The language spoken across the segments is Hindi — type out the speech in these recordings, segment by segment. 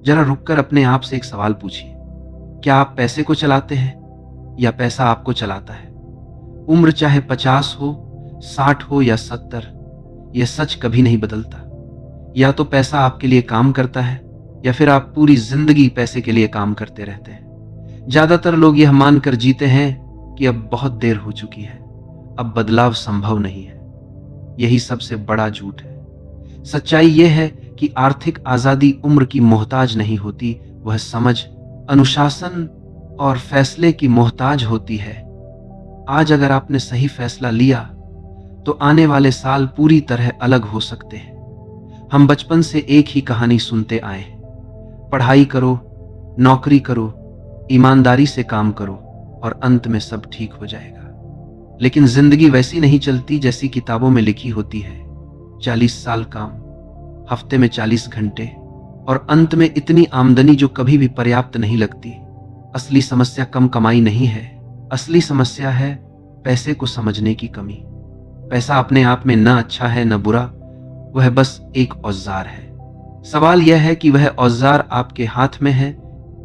जरा रुककर अपने आप से एक सवाल पूछिए, क्या आप पैसे को चलाते हैं या पैसा आपको चलाता है? उम्र चाहे 50 हो, 60 हो या 70, यह सच कभी नहीं बदलता। या तो पैसा आपके लिए काम करता है या फिर आप पूरी जिंदगी पैसे के लिए काम करते रहते हैं। ज्यादातर लोग यह मानकर जीते हैं कि अब बहुत देर हो चुकी है, अब बदलाव संभव नहीं है। यही सबसे बड़ा झूठ है। सच्चाई यह है कि आर्थिक आजादी उम्र की मोहताज नहीं होती, वह समझ, अनुशासन और फैसले की मोहताज होती है। आज अगर आपने सही फैसला लिया तो आने वाले साल पूरी तरह अलग हो सकते हैं। हम बचपन से एक ही कहानी सुनते आए हैं, पढ़ाई करो, नौकरी करो, ईमानदारी से काम करो और अंत में सब ठीक हो जाएगा। लेकिन जिंदगी वैसी नहीं चलती जैसी किताबों में लिखी होती है। 40 साल काम, हफ्ते में 40 घंटे और अंत में इतनी आमदनी जो कभी भी पर्याप्त नहीं लगती। असली समस्या कम कमाई नहीं है, असली समस्या है पैसे को समझने की कमी। पैसा अपने आप में न अच्छा है न बुरा, वह बस एक औजार है। सवाल यह है कि वह औजार आपके हाथ में है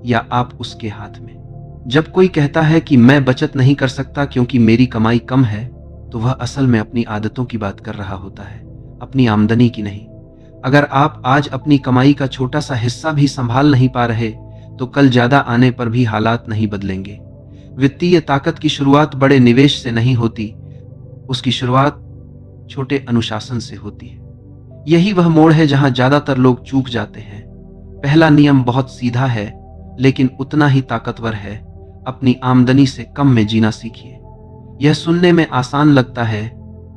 या आप उसके हाथ में। जब कोई कहता है कि मैं बचत नहीं कर सकता क्योंकि मेरी कमाई कम है, तो वह असल में अपनी आदतों की बात कर रहा होता है, अपनी आमदनी की नहीं। अगर आप आज अपनी कमाई का छोटा सा हिस्सा भी संभाल नहीं पा रहे, तो कल ज्यादा आने पर भी हालात नहीं बदलेंगे। वित्तीय ताकत की शुरुआत बड़े निवेश से नहीं होती, उसकी शुरुआत छोटे अनुशासन से होती है। यही वह मोड़ है जहां ज्यादातर लोग चूक जाते हैं। पहला नियम बहुत सीधा है लेकिन उतना ही ताकतवर है, अपनी आमदनी से कम में जीना सीखिए। यह सुनने में आसान लगता है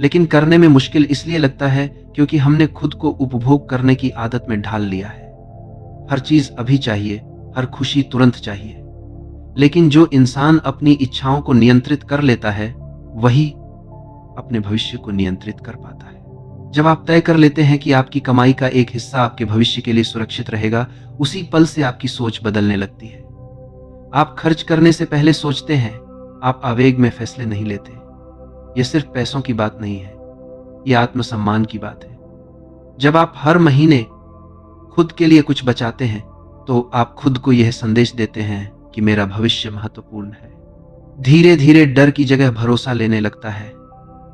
लेकिन करने में मुश्किल इसलिए लगता है क्योंकि हमने खुद को उपभोग करने की आदत में ढाल लिया है। हर चीज अभी चाहिए, हर खुशी तुरंत चाहिए। लेकिन जो इंसान अपनी इच्छाओं को नियंत्रित कर लेता है, वही अपने भविष्य को नियंत्रित कर पाता है। जब आप तय कर लेते हैं कि आपकी कमाई का एक हिस्सा आपके भविष्य के लिए सुरक्षित रहेगा, उसी पल से आपकी सोच बदलने लगती है। आप खर्च करने से पहले सोचते हैं, आप आवेग में फैसले नहीं लेते। यह सिर्फ पैसों की बात नहीं है, यह आत्मसम्मान की बात है। जब आप हर महीने खुद के लिए कुछ बचाते हैं, तो आप खुद को यह संदेश देते हैं कि मेरा भविष्य महत्वपूर्ण है। धीरे धीरे डर की जगह भरोसा लेने लगता है।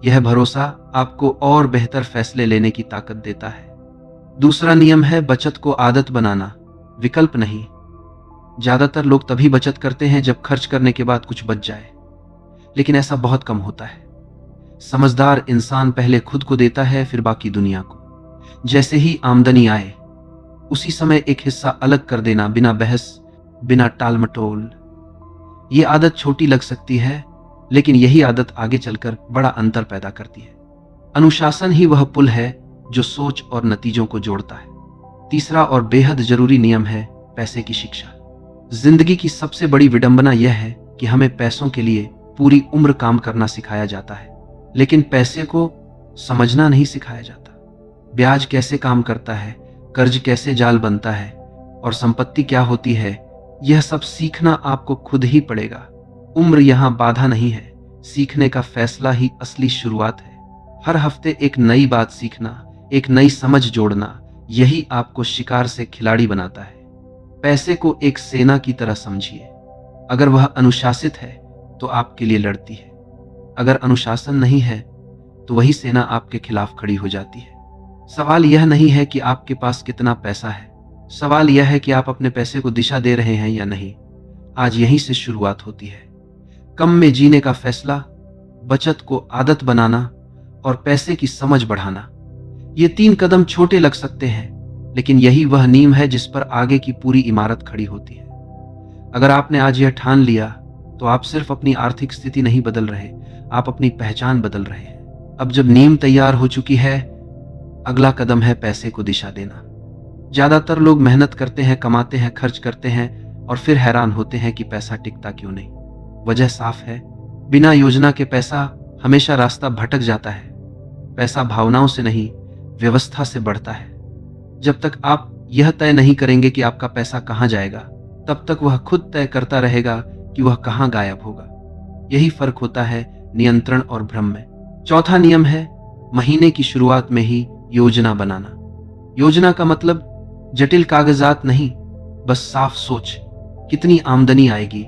यह भरोसा आपको और बेहतर फैसले लेने की ताकत देता है। दूसरा नियम है बचत को आदत बनाना, विकल्प नहीं। ज्यादातर लोग तभी बचत करते हैं जब खर्च करने के बाद कुछ बच जाए, लेकिन ऐसा बहुत कम होता है। समझदार इंसान पहले खुद को देता है, फिर बाकी दुनिया को। जैसे ही आमदनी आए, उसी समय एक हिस्सा अलग कर देना, बिना बहस, बिना टालमटोल। ये आदत छोटी लग सकती है, लेकिन यही आदत आगे चलकर बड़ा अंतर पैदा करती है। अनुशासन ही वह पुल है जो सोच और नतीजों को जोड़ता है। तीसरा और बेहद जरूरी नियम है पैसे की शिक्षा। जिंदगी की सबसे बड़ी विडंबना यह है कि हमें पैसों के लिए पूरी उम्र काम करना सिखाया जाता है, लेकिन पैसे को समझना नहीं सिखाया जाता। ब्याज कैसे काम करता है, कर्ज कैसे जाल बनता है और संपत्ति क्या होती है, यह सब सीखना आपको खुद ही पड़ेगा। उम्र यहां बाधा नहीं है, सीखने का फैसला ही असली शुरुआत है। हर हफ्ते एक नई बात सीखना, एक नई समझ जोड़ना, यही आपको शिकार से खिलाड़ी बनाता है। पैसे को एक सेना की तरह समझिए। अगर वह अनुशासित है तो आपके लिए लड़ती है, अगर अनुशासन नहीं है तो वही सेना आपके खिलाफ खड़ी हो जाती है। सवाल यह नहीं है कि आपके पास कितना पैसा है, सवाल यह है कि आप अपने पैसे को दिशा दे रहे हैं या नहीं। आज यहीं से शुरुआत होती है। कम में जीने का फैसला, बचत को आदत बनाना और पैसे की समझ बढ़ाना। ये 3 कदम छोटे लग सकते हैं, लेकिन यही वह नींव है जिस पर आगे की पूरी इमारत खड़ी होती है। अगर आपने आज यह ठान लिया, तो आप सिर्फ अपनी आर्थिक स्थिति नहीं बदल रहे, आप अपनी पहचान बदल रहे हैं। अब जब नींव तैयार हो चुकी है, अगला कदम है पैसे को दिशा देना। ज्यादातर लोग मेहनत करते हैं, कमाते हैं, खर्च करते हैं और फिर हैरान होते हैं कि पैसा टिकता क्यों नहीं। वजह साफ है, बिना योजना के पैसा हमेशा रास्ता भटक जाता है। पैसा भावनाओं से नहीं, व्यवस्था से बढ़ता है। जब तक आप यह तय नहीं करेंगे कि आपका पैसा कहां जाएगा, तब तक वह खुद तय करता रहेगा कि वह कहां गायब होगा। यही फर्क होता है नियंत्रण और भ्रम में। चौथा नियम है महीने की शुरुआत में ही योजना बनाना। योजना का मतलब जटिल कागजात नहीं, बस साफ सोच, कितनी आमदनी आएगी,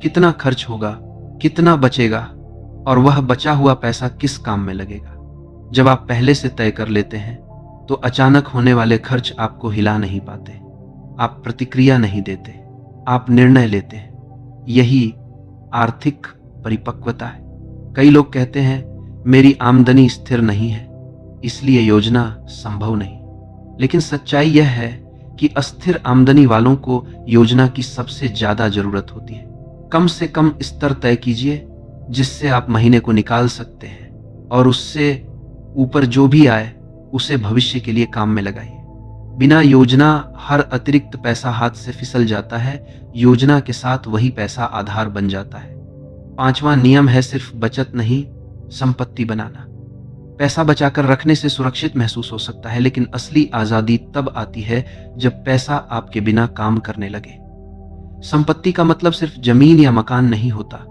कितना खर्च होगा, कितना बचेगा, और वह बचा हुआ पैसा किस काम में लगेगा। जब आप पहले से तय कर लेते हैं तो अचानक होने वाले खर्च आपको हिला नहीं पाते। आप प्रतिक्रिया नहीं देते, आप निर्णय लेते हैं। यही आर्थिक परिपक्वता है। कई लोग कहते हैं मेरी आमदनी स्थिर नहीं है इसलिए योजना संभव नहीं, लेकिन सच्चाई यह है कि अस्थिर आमदनी वालों को योजना की सबसे ज्यादा जरूरत होती है। कम से कम स्तर तय कीजिए जिससे आप महीने को निकाल सकते हैं, और उससे ऊपर जो भी आए उसे भविष्य के लिए काम में लगाइए। बिना योजना हर अतिरिक्त पैसा हाथ से फिसल जाता है, योजना के साथ वही पैसा आधार बन जाता है। 5वां नियम है सिर्फ बचत नहीं, संपत्ति बनाना। पैसा बचाकर रखने से सुरक्षित महसूस हो सकता है, लेकिन असली आजादी तब आती है जब पैसा आपके बिना काम करने लगे। संपत्ति का मतलब सिर्फ जमीन या मकान नहीं होता।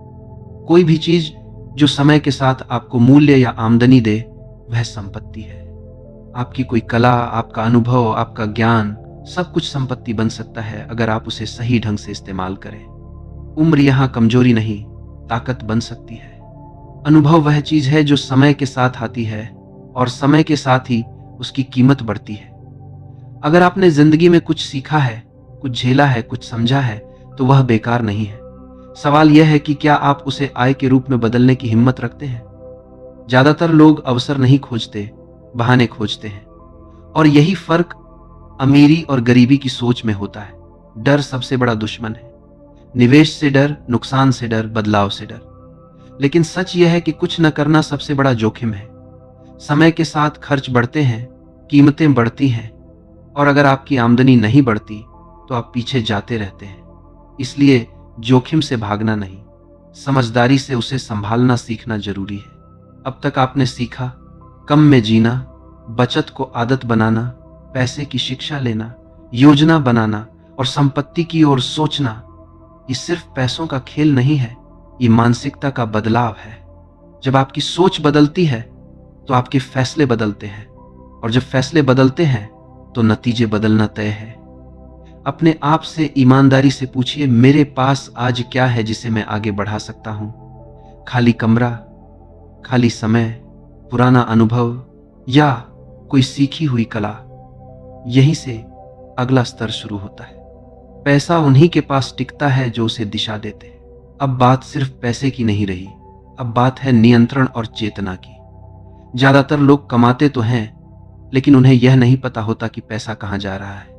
कोई भी चीज जो समय के साथ आपको मूल्य या आमदनी दे वह संपत्ति है। आपकी कोई कला, आपका अनुभव, आपका ज्ञान, सब कुछ संपत्ति बन सकता है अगर आप उसे सही ढंग से इस्तेमाल करें। उम्र यहाँ कमजोरी नहीं, ताकत बन सकती है। अनुभव वह चीज है जो समय के साथ आती है और समय के साथ ही उसकी कीमत बढ़ती है। अगर आपने जिंदगी में कुछ सीखा है, कुछ झेला है, कुछ समझा है, तो वह बेकार नहीं है। सवाल यह है कि क्या आप उसे आय के रूप में बदलने की हिम्मत रखते हैं। ज्यादातर लोग अवसर नहीं खोजते, बहाने खोजते हैं, और यही फर्क अमीरी और गरीबी की सोच में होता है। डर सबसे बड़ा दुश्मन है। निवेश से डर, नुकसान से डर, बदलाव से डर। लेकिन सच यह है कि कुछ न करना सबसे बड़ा जोखिम है। समय के साथ खर्च बढ़ते हैं, कीमतें बढ़ती हैं, और अगर आपकी आमदनी नहीं बढ़ती तो आप पीछे जाते रहते हैं। इसलिए जोखिम से भागना नहीं, समझदारी से उसे संभालना सीखना जरूरी है। अब तक आपने सीखा कम में जीना, बचत को आदत बनाना, पैसे की शिक्षा लेना, योजना बनाना और संपत्ति की ओर सोचना। ये सिर्फ पैसों का खेल नहीं है, ये मानसिकता का बदलाव है। जब आपकी सोच बदलती है तो आपके फैसले बदलते हैं, और जब फैसले बदलते हैं तो नतीजे बदलना तय है। अपने आप से ईमानदारी से पूछिए, मेरे पास आज क्या है जिसे मैं आगे बढ़ा सकता हूं। खाली कमरा, खाली समय, पुराना अनुभव या कोई सीखी हुई कला। यहीं से अगला स्तर शुरू होता है। पैसा उन्हीं के पास टिकता है जो उसे दिशा देते हैं। अब बात सिर्फ पैसे की नहीं रही, अब बात है नियंत्रण और चेतना की। ज्यादातर लोग कमाते तो हैं, लेकिन उन्हें यह नहीं पता होता कि पैसा कहां जा रहा है।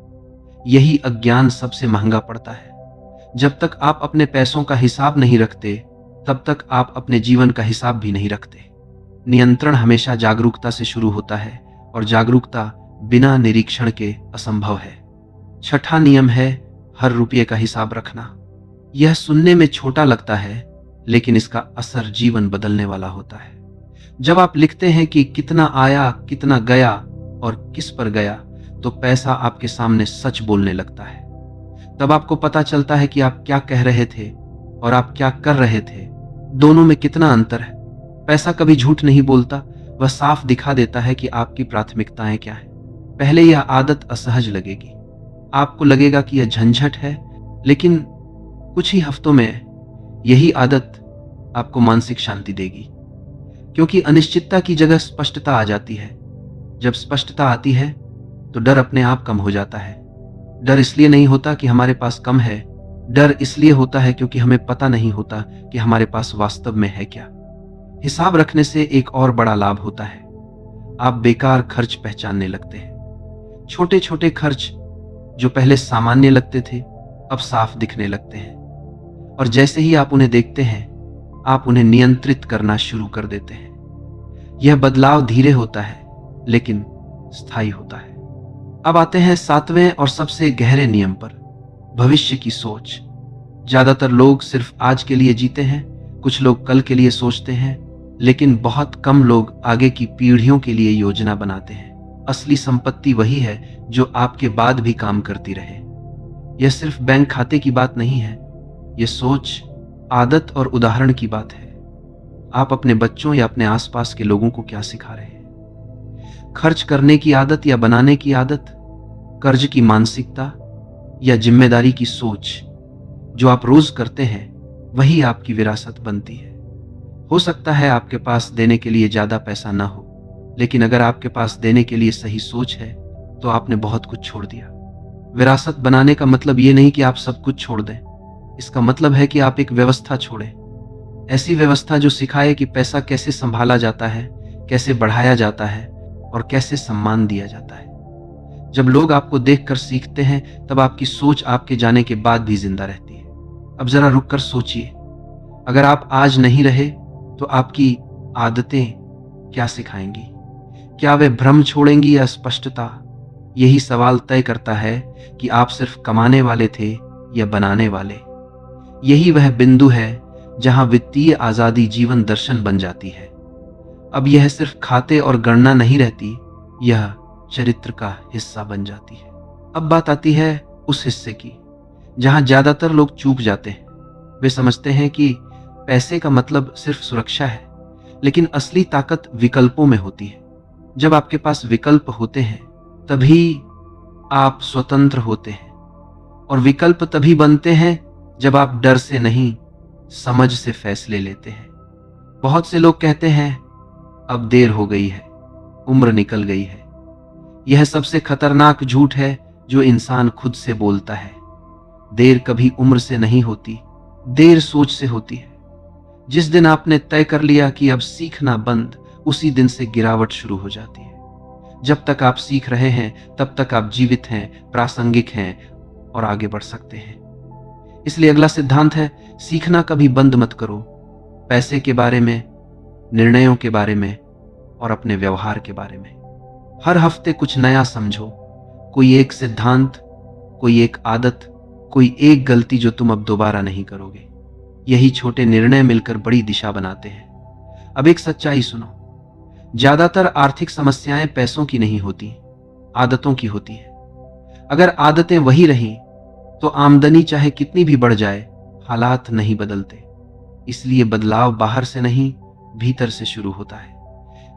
यही अज्ञान सबसे महंगा पड़ता है। जब तक आप अपने पैसों का हिसाब नहीं रखते, तब तक आप अपने जीवन का हिसाब भी नहीं रखते। नियंत्रण हमेशा जागरूकता से शुरू होता है, और जागरूकता बिना निरीक्षण के असंभव है। 6वां नियम है हर रुपये का हिसाब रखना। यह सुनने में छोटा लगता है, लेकिन इसका असर जीवन बदलने वाला होता है। जब आप लिखते हैं कि कितना आया, कितना गया और किस पर गया, तो पैसा आपके सामने सच बोलने लगता है। तब आपको पता चलता है कि आप क्या कह रहे थे और आप क्या कर रहे थे, दोनों में कितना अंतर है। पैसा कभी झूठ नहीं बोलता, वह साफ दिखा देता है कि आपकी प्राथमिकताएं क्या है। पहले यह आदत असहज लगेगी, आपको लगेगा कि यह झंझट है, लेकिन कुछ ही हफ्तों में यही आदत आपको मानसिक शांति देगी, क्योंकि अनिश्चितता की जगह स्पष्टता आ जाती है। जब स्पष्टता आती है तो डर अपने आप कम हो जाता है। डर इसलिए नहीं होता कि हमारे पास कम है, डर इसलिए होता है क्योंकि हमें पता नहीं होता कि हमारे पास वास्तव में है क्या। हिसाब रखने से एक और बड़ा लाभ होता है, आप बेकार खर्च पहचानने लगते हैं। छोटे छोटे खर्च जो पहले सामान्य लगते थे, अब साफ दिखने लगते हैं, और जैसे ही आप उन्हें देखते हैं, आप उन्हें नियंत्रित करना शुरू कर देते हैं। यह बदलाव धीरे होता है, लेकिन स्थायी होता है। अब आते हैं 7वें और सबसे गहरे नियम पर, भविष्य की सोच। ज्यादातर लोग सिर्फ आज के लिए जीते हैं, कुछ लोग कल के लिए सोचते हैं, लेकिन बहुत कम लोग आगे की पीढ़ियों के लिए योजना बनाते हैं। असली संपत्ति वही है जो आपके बाद भी काम करती रहे। यह सिर्फ बैंक खाते की बात नहीं है, यह सोच, आदत और उदाहरण की बात है। आप अपने बच्चों या अपने आसपास के लोगों को क्या सिखा रहे हैं? खर्च करने की आदत या बनाने की आदत, कर्ज की मानसिकता या जिम्मेदारी की सोच जो आप रोज करते हैं वही आपकी विरासत बनती है। हो सकता है आपके पास देने के लिए ज्यादा पैसा ना हो, लेकिन अगर आपके पास देने के लिए सही सोच है तो आपने बहुत कुछ छोड़ दिया। विरासत बनाने का मतलब ये नहीं कि आप सब कुछ छोड़ दें, इसका मतलब है कि आप एक व्यवस्था छोड़ें। ऐसी व्यवस्था जो सिखाए कि पैसा कैसे संभाला जाता है, कैसे बढ़ाया जाता है और कैसे सम्मान दिया जाता है। जब लोग आपको देखकर सीखते हैं तब आपकी सोच आपके जाने के बाद भी जिंदा रहती है। अब जरा रुककर सोचिए, अगर आप आज नहीं रहे तो आपकी आदतें क्या सिखाएंगी? क्या वे भ्रम छोड़ेंगी या स्पष्टता? यही सवाल तय करता है कि आप सिर्फ कमाने वाले थे या बनाने वाले। यही वह बिंदु है जहां वित्तीय आजादी जीवन दर्शन बन जाती है। अब यह सिर्फ खाते और गणना नहीं रहती, यह चरित्र का हिस्सा बन जाती है। अब बात आती है उस हिस्से की जहां ज्यादातर लोग चूक जाते हैं। वे समझते हैं कि पैसे का मतलब सिर्फ सुरक्षा है, लेकिन असली ताकत विकल्पों में होती है। जब आपके पास विकल्प होते हैं तभी आप स्वतंत्र होते हैं, और विकल्प तभी बनते हैं जब आप डर से नहीं, समझ से फैसले लेते हैं। बहुत से लोग कहते हैं अब देर हो गई है, उम्र निकल गई है। यह सबसे खतरनाक झूठ है जो इंसान खुद से बोलता है। देर कभी उम्र से नहीं होती, देर सोच से होती है। जिस दिन आपने तय कर लिया कि अब सीखना बंद, उसी दिन से गिरावट शुरू हो जाती है। जब तक आप सीख रहे हैं तब तक आप जीवित हैं, प्रासंगिक हैं और आगे बढ़ सकते हैं। इसलिए अगला सिद्धांत है, सीखना कभी बंद मत करो। पैसे के बारे में, निर्णयों के बारे में और अपने व्यवहार के बारे में हर हफ्ते कुछ नया समझो। कोई एक सिद्धांत, कोई एक आदत, कोई एक गलती जो तुम अब दोबारा नहीं करोगे। यही छोटे निर्णय मिलकर बड़ी दिशा बनाते हैं। अब एक सच्चाई सुनो, ज्यादातर आर्थिक समस्याएं पैसों की नहीं होती, आदतों की होती है। अगर आदतें वही रहीं तो आमदनी चाहे कितनी भी बढ़ जाए, हालात नहीं बदलते। इसलिए बदलाव बाहर से नहीं, भीतर से शुरू होता है।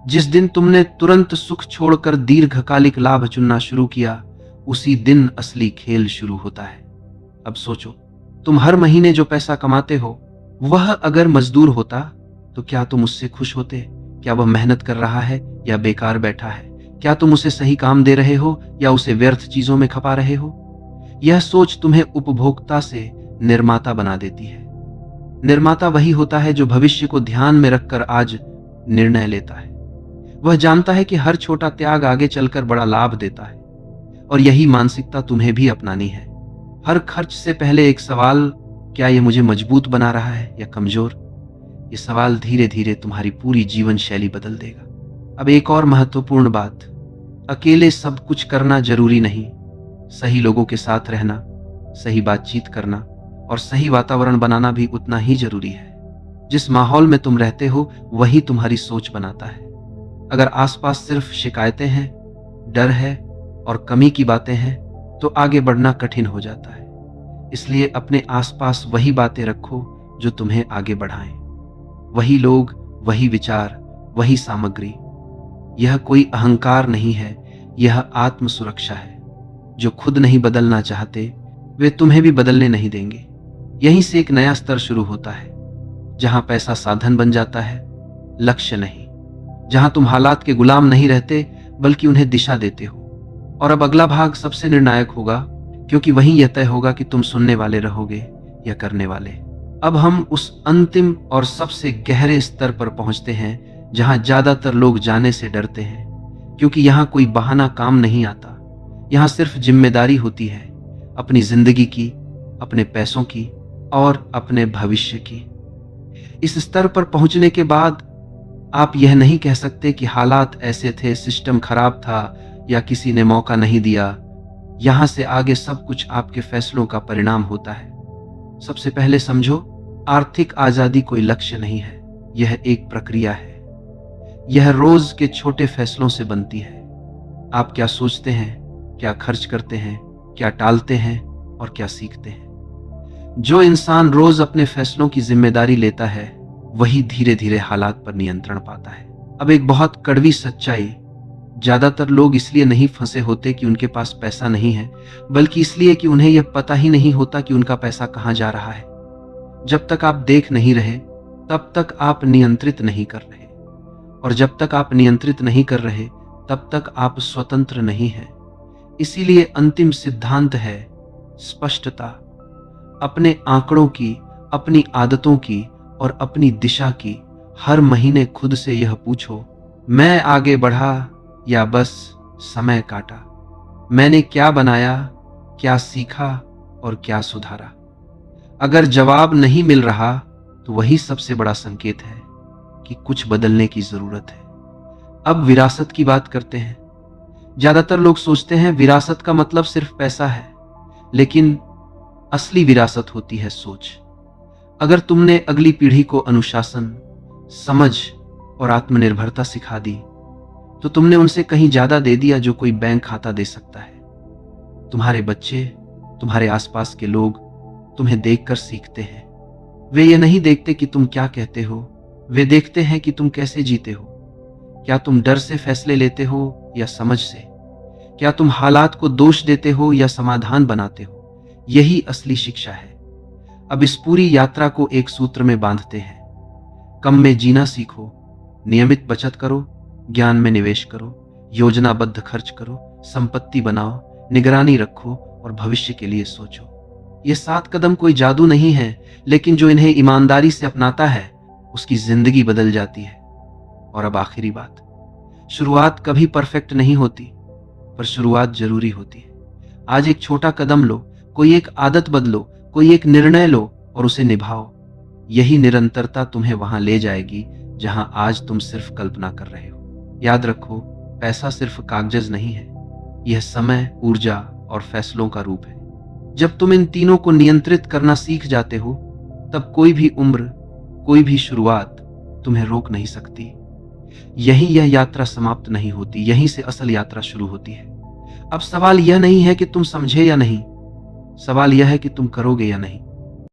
जिस दिन तुमने तुरंत सुख छोड़कर दीर्घकालिक लाभ चुनना शुरू किया, उसी दिन असली खेल शुरू होता है। अब सोचो, तुम हर महीने जो पैसा कमाते हो वह अगर मजदूर होता तो क्या तुम उससे खुश होते? क्या वह मेहनत कर रहा है या बेकार बैठा है? क्या तुम उसे सही काम दे रहे हो या उसे व्यर्थ चीजों में खपा रहे हो? यह सोच तुम्हें उपभोक्ता से निर्माता बना देती है। निर्माता वही होता है जो भविष्य को ध्यान में रखकर आज निर्णय लेता है। वह जानता है कि हर छोटा त्याग आगे चलकर बड़ा लाभ देता है, और यही मानसिकता तुम्हें भी अपनानी है। हर खर्च से पहले एक सवाल, क्या यह मुझे मजबूत बना रहा है या कमजोर? ये सवाल धीरे धीरे तुम्हारी पूरी जीवन शैली बदल देगा। अब एक और महत्वपूर्ण बात, अकेले सब कुछ करना जरूरी नहीं। सही लोगों के साथ रहना, सही बातचीत करना और सही वातावरण बनाना भी उतना ही जरूरी है। जिस माहौल में तुम रहते हो वही तुम्हारी सोच बनाता है। अगर आसपास सिर्फ शिकायतें हैं, डर है और कमी की बातें हैं तो आगे बढ़ना कठिन हो जाता है। इसलिए अपने आसपास वही बातें रखो जो तुम्हें आगे बढ़ाएं। वही लोग, वही विचार, वही सामग्री। यह कोई अहंकार नहीं है, यह आत्म सुरक्षा है। जो खुद नहीं बदलना चाहते वे तुम्हें भी बदलने नहीं देंगे। यहीं से एक नया स्तर शुरू होता है, जहां पैसा साधन बन जाता है, लक्ष्य नहीं। जहां तुम हालात के गुलाम नहीं रहते बल्कि उन्हें दिशा देते हो। और अब अगला भाग सबसे निर्णायक होगा, क्योंकि वहीं यह तय होगा कि तुम सुनने वाले रहोगे या करने वाले। अब हम उस अंतिम और सबसे गहरे स्तर पर पहुंचते हैं जहां ज्यादातर लोग जाने से डरते हैं, क्योंकि यहां कोई बहाना काम नहीं आता। यहां सिर्फ जिम्मेदारी होती है, अपनी जिंदगी की, अपने पैसों की और अपने भविष्य की। इस स्तर पर पहुंचने के बाद आप यह नहीं कह सकते कि हालात ऐसे थे, सिस्टम खराब था या किसी ने मौका नहीं दिया। यहां से आगे सब कुछ आपके फैसलों का परिणाम होता है। सबसे पहले समझो, आर्थिक आजादी कोई लक्ष्य नहीं है, यह एक प्रक्रिया है। यह रोज के छोटे फैसलों से बनती है। आप क्या सोचते हैं, क्या खर्च करते हैं, क्या टालते हैं और क्या सीखते हैं। जो इंसान रोज अपने फैसलों की जिम्मेदारी लेता है वही धीरे धीरे हालात पर नियंत्रण पाता है। अब एक बहुत कड़वी सच्चाई, ज्यादातर लोग इसलिए नहीं फंसे होते कि उनके पास पैसा नहीं है, बल्कि इसलिए कि उन्हें यह पता ही नहीं होता कि उनका पैसा कहां जा रहा है। जब तक आप देख नहीं रहे, तब तक आप नियंत्रित नहीं कर रहे, और जब तक आप नियंत्रित नहीं कर रहे, तब तक आप स्वतंत्र नहीं हैं। इसीलिए अंतिम सिद्धांत है स्पष्टता। अपने आंकड़ों की, अपनी आदतों की और अपनी दिशा की हर महीने खुद से यह पूछो, मैं आगे बढ़ा या बस समय काटा? मैंने क्या बनाया, क्या सीखा और क्या सुधारा? अगर जवाब नहीं मिल रहा तो वही सबसे बड़ा संकेत है कि कुछ बदलने की जरूरत है। अब विरासत की बात करते हैं। ज्यादातर लोग सोचते हैं विरासत का मतलब सिर्फ पैसा है, लेकिन असली विरासत होती है सोच। अगर तुमने अगली पीढ़ी को अनुशासन, समझ और आत्मनिर्भरता सिखा दी, तो तुमने उनसे कहीं ज्यादा दे दिया जो कोई बैंक खाता दे सकता है। तुम्हारे बच्चे, तुम्हारे आसपास के लोग तुम्हें देखकर सीखते हैं। वे ये नहीं देखते कि तुम क्या कहते हो, वे देखते हैं कि तुम कैसे जीते हो। क्या तुम डर से फैसले लेते हो या समझ से? क्या तुम हालात को दोष देते हो या समाधान बनाते हो? यही असली शिक्षा है। अब इस पूरी यात्रा को एक सूत्र में बांधते हैं। कम में जीना सीखो, नियमित बचत करो, ज्ञान में निवेश करो, योजनाबद्ध खर्च करो, संपत्ति बनाओ, निगरानी रखो और भविष्य के लिए सोचो। ये 7 कदम कोई जादू नहीं है, लेकिन जो इन्हें ईमानदारी से अपनाता है उसकी जिंदगी बदल जाती है। और अब आखिरी बात, शुरुआत कभी परफेक्ट नहीं होती, पर शुरुआत जरूरी होती है। आज एक छोटा कदम लो, कोई एक आदत बदलो, कोई एक निर्णय लो और उसे निभाओ। यही निरंतरता तुम्हें वहां ले जाएगी जहां आज तुम सिर्फ कल्पना कर रहे हो। याद रखो, पैसा सिर्फ कागज नहीं है, यह समय, ऊर्जा और फैसलों का रूप है। जब तुम इन तीनों को नियंत्रित करना सीख जाते हो, तब कोई भी उम्र, कोई भी शुरुआत तुम्हें रोक नहीं सकती। यही यह यात्रा समाप्त नहीं होती, यहीं से असल यात्रा शुरू होती है। अब सवाल यह नहीं है कि तुम समझे या नहीं, सवाल यह है कि तुम करोगे या नहीं।